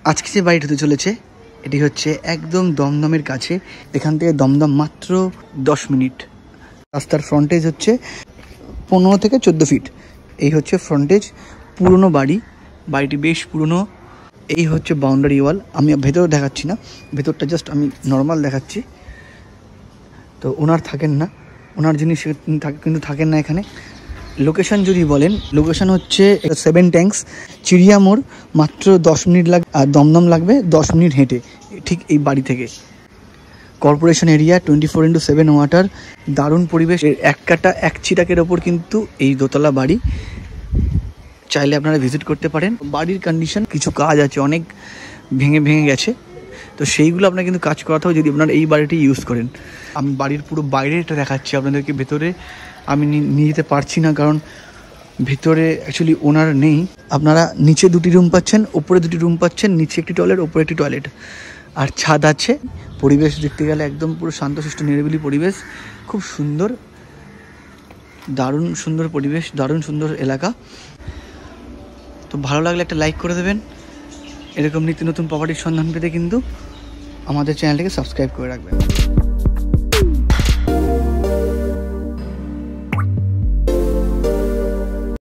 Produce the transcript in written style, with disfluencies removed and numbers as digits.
আজকে যে বাড়িটা হতে চলেছে এটি হচ্ছে একদম দমদমের কাছে। এখান থেকে দমদম মাত্র 10 মিনিট। রাস্তার ফ্রন্টেজ হচ্ছে 15 থেকে 14 ফিট। এই হচ্ছে ফ্রন্টেজ। পুরনো বাড়ি, বাড়িটি বেশ পুরনো। এই হচ্ছে বাউন্ডারি ওয়াল। আমি ভেতর দেখাচ্ছি না, ভেতরটা জাস্ট আমি নর্মাল দেখাচ্ছি। তো ওনার থাকেন না, ওনার জিনিস কিন্তু থাকেন না এখানে। লোকেশান যদি বলেন, লোকেশান হচ্ছে 7 ট্যাঙ্কস, চিড়িয়া মোড়, মাত্র 10 মিনিট লাগবে। আর দমদম লাগবে 10 মিনিট হেঁটে, ঠিক এই বাড়ি থেকে। কর্পোরেশন এরিয়া, 24/7 ওয়াটার, দারুণ পরিবেশ। এক কাটা এক ছিটাকের ওপর কিন্তু এই দোতলা বাড়ি। চাইলে আপনারা ভিজিট করতে পারেন। বাড়ির কন্ডিশন, কিছু কাজ আছে, অনেক ভেঙে ভেঙে গেছে, তো সেইগুলো আপনার কিন্তু কাজ করাতে হবে যদি আপনারা এই বাড়িটি ইউজ করেন। আমি বাড়ির পুরো বাইরে এটা দেখাচ্ছি আপনাদেরকে, ভেতরে আমি নিয়ে যেতে পারছি না কারণ ভিতরে অ্যাকচুয়ালি ওনার নেই। আপনারা নিচে 2টি রুম পাচ্ছেন, ওপরে 2টি রুম পাচ্ছেন, নিচে একটি টয়লেট, ওপরে একটি টয়লেট, আর ছাদ আছে। পরিবেশ দেখতে গেলে একদম পুরো শান্তশিষ্ট নিরিবিলি পরিবেশ, খুব সুন্দর, দারুণ সুন্দর পরিবেশ, দারুণ সুন্দর এলাকা। তো ভালো লাগলে একটা লাইক করে দেবেন। এরকম নিত্য নতুন প্রপার্টির সন্ধান পেতে কিন্তু আমাদের চ্যানেলটিকে সাবস্ক্রাইব করে রাখবেন।